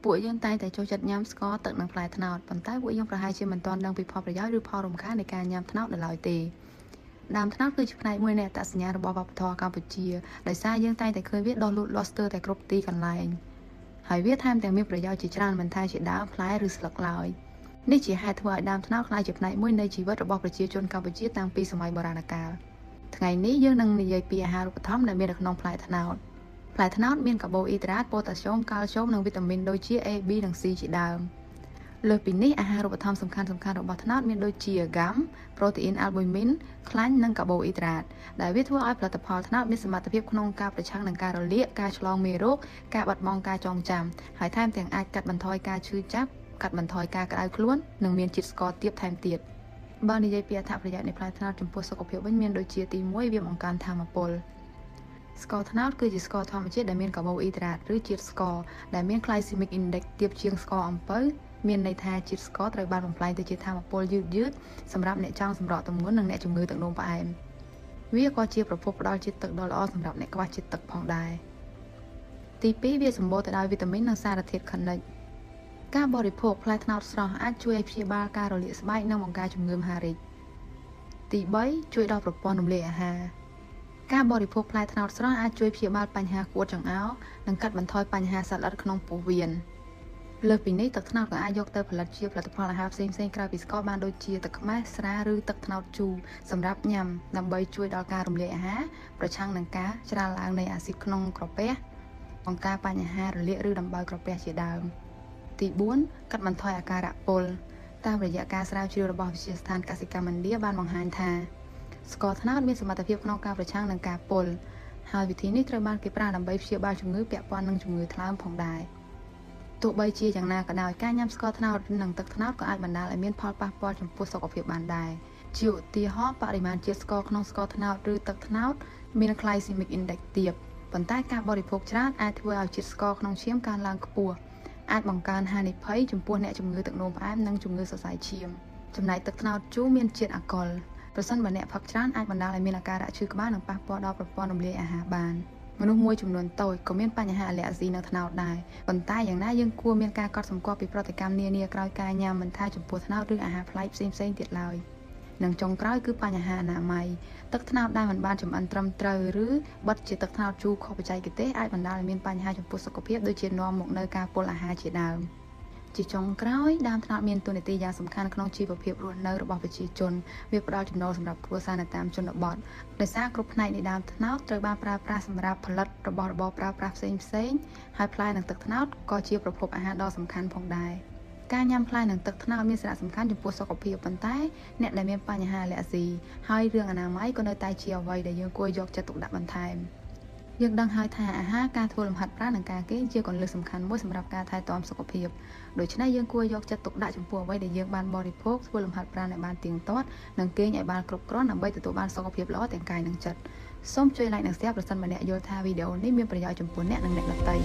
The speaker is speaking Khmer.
ពួកយើងតែងតែចូលចិត្តញ៉ាំស្ករទឹកនិងផ្លែត្នោតប៉ុន្តែពួកយើងប្រហែលជាមិនទាន់ដឹងពីផលប្រយោជន៍ឬផលរំខាននៃការញ៉ាំត្នោតនៅឡើយទេដើមត្នោតគឺជាផ្នែកមួយនៃអត្តសញ្ញាណរបស់វប្បធម៌កម្ពុជាដោយសារយើងតែងតែឃើញវាដុះលូតលាស់ស្ទើរតែគ្រប់ទីកន្លែងហើយវាថែមទាំងមានប្រយោជន៍ជាច្រើនមិនថាជាដើមផ្លែឬស្លឹកឡើយនេះជាហេតុធ្វើឲ្យដើមត្នោតក្លាយជាផ្នែកមួយនៃជីវិតរបស់ប្រជាជនកម្ពុជាតាំងពីសម័យបុរាណកាលថ្ងៃនេះយើងនឹងនិយាយពីអាហារូបត្ថម្ភដែលមាននៅក្នុងផ្លែត្នោតផ្លែត្នោតមានកាបូអ៊ីដ្រាត ប៉ូតាស្យូម កាល់ស្យូមនិងវីតាមីនដូចជា A, B និង C ជាដើមលើសពីនេះអាហារូបត្ថម្ភសំខាន់ៗរបស់ត្នោតមានដូចជាហ្គាំ ប្រូតេអ៊ីន អាល់ប៊ូមីន ខ្លាញ់និងកាបូអ៊ីដ្រាតដែលវាធ្វើឲ្យផលិតផលត្នោតមានសមត្ថភាពក្នុងការប្រឆាំងនឹងការរលាកការឆ្លងមេរោគការបាត់បង់ការចងចាំហើយថែមទាំងអាចកាត់បន្ថយការឈឺចាប់កាត់បន្ថយការក្តៅខ្លួននិងមានជាតិស្ករទាបថែមទៀតបើនិយាយពីអត្ថប្រយោជន៍នៃផ្លែត្នោតចំពោះសុខភាពវិញមានដូចជាទី1វាបង្កើនថាមពលស្ករត្នោតគឺជាស្ករធម្មជាតិដែលមានកាបូអ៊ីដ្រាតឬជាតិស្ករដែលមាន glycemic index ទាបជាងស្ករអំពៅមានន័យថាជាតិស្ករត្រូវបានបំផ្លាញទៅជាថាមពលយឺតសម្រាប់អ្នកចង់សម្រកទម្ងន់និងអ្នកជំងឺទឹកនោមផ្អែមវាក៏ជាប្រភពផ្ដល់ជាតិទឹកដ៏ល្អសម្រាប់អ្នកខ្វះជាតិទឹកផងដែរទី2វាសម្បូរទៅដោយវីតាមីននិងសារធាតុខនិជការបរិភោគផ្លែត្នោតស្រស់អាចជួយឲ្យព្យាបាលការរលាកស្បែកនិងបង្ការជំងឺមហារីកទី3ជួយដល់ប្រព័ន្ធរំលាយអាហារការបរិភោគផ្លែត្នោតស្រស់អាចជួយព្យាបាលបញ្ហាក្អួតចង្អោរនិងកាត់បន្ថយបញ្ហាសត្វល្អិតក្នុងពោះវៀនលើសពីនេះទឹកត្នោតក៏អាចយកទៅផលិតជាផលិតផលអាហារផ្សេងៗក្រៅពីស្ករបានដូចជាទឹកខ្មេះស្រាឬទឹកត្នោតជូរសម្រាប់ញ៉ាំដើម្បីជួយដល់ការរំលាយអាហារប្រឆាំងនឹងការច្រាលឡើងនៃអាស៊ីតក្នុងក្រពះបង្ការបញ្ហារលាកឬដំបៅក្រពះជាដើមទី4កាត់បន្ថយអាការៈពុលតាមរយៈការស្រាវជ្រាវរបស់វិទ្យាស្ថានកសិកម្មឥណ្ឌាបានបង្ហាញថាស្ករត្នោតមានសមត្ថភាពក្នុងការប្រឆាំងនឹងការពុលហើយវិធីនេះត្រូវបានគេប្រើដើម្បីព្យាបាលជំងឺពាក់ព័ន្ធនឹងជំងឺថ្លើមផងដែរទោះបីជាយ៉ាងណាក៏ដោយការញ៉ាំស្ករត្នោតនិងទឹកត្នោតក៏អាចបណ្ដាលឲ្យមានផលប៉ះពាល់ចំពោះសុខភាពបានដែរជាឧទាហរណ៍បរិមាណជាតិស្ករក្នុងស្ករត្នោតឬទឹកត្នោតមាន glycemic index ទាបប៉ុន្តែការបរិភោគច្រើនអាចធ្វើឲ្យជាតិស្ករក្នុងឈាមកើនឡើងខ្ពស់អាចបង្កើនហានិភ័យចំពោះអ្នកជំងឺទឹកនោមផ្អែមនិងជំងឺសរសៃឈាមចំណែកទឹកត្នោតជូរមានជាតិអាល់កុលប្រសិនបើអ្នកផឹកច្រើនអាចបណ្ដាលឲ្យមានអាការៈឈឺក្បាលនិងប៉ះពាល់ដល់ប្រព័ន្ធរំលាយអាហារបានមនុស្សមួយចំនួនតូចក៏មានបញ្ហាអាឡែហ្ស៊ីនៅត្នោតដែរប៉ុន្តែយ៉ាងណាយើងគួរមានការកត់សម្គាល់ពីប្រតិកម្មនានាក្រោយការញ៉ាំមិនថាចំពោះត្នោតឬអាហារប្លែកផ្សេងៗទៀតឡើយនិងចុងក្រោយគឺបញ្ហាអនាម័យទឹកត្នោតដែលមិនបានចម្អិនត្រឹមត្រូវឬបិទជាទឹកត្នោតជូរខុសបច្ចេកទេសអាចបណ្ដាលឲ្យមានបញ្ហាចំពោះសុខភាពដូចជានាំមកនូវការពុលអាហារជាដើមជាចុងក្រោយដើមត្នោតមានតួនាទីយ៉ាងសំខាន់ក្នុងជីវភាពរស់នៅរបស់ប្រជាជនវាផ្ដល់ចំណូលសម្រាប់គ្រួសារនៅតាមជនបទដោយសារគ្រប់ផ្នែកនៃដើមត្នោតត្រូវបានប្រើប្រាស់សម្រាប់ផលិតរបស់របរប្រើប្រាស់ផ្សេងៗហើយផ្លែនិងទឹកត្នោតក៏ជាប្រភពអាហារដ៏សំខាន់ផងដែរការញ៉ាំផ្លែនិងទឹកត្នោតមានសារៈសំខាន់ចំពោះសុខភាពប៉ុន្តែអ្នកដែលមានបញ្ហាអាឡែហ្ស៊ីហើយរឿងអនាម័យក៏នៅតែជាអ្វីដែលយើងគួរយកចិត្តទុកដាក់បន្ថែមយើងដឹងហើយថាអាហារការធ្វើលំហាត់ប្រាណនិងការគេងជាគន្លឹះសំខាន់មួយសម្រាប់ការថែទាំសុខភាពដូច្នេះយើងគួរយកចិត្តទុកដាក់ចំពោះអ្វីដែលយើងបានបរិភោគធ្វើលំហាត់ប្រាណឲ្យបានទៀងទាត់និងគេងឲ្យបានគ្រប់គ្រាន់ដើម្បីទទួលបានសុខភាពល្អទាំងកាយនិងចិត្តសូមជួយ like និង share ប្រសិនបើអ្នកយល់ថាវីដេអូនេះមានប្រយោជន៍ចំពោះអ្នកនិងអ្នកដទៃ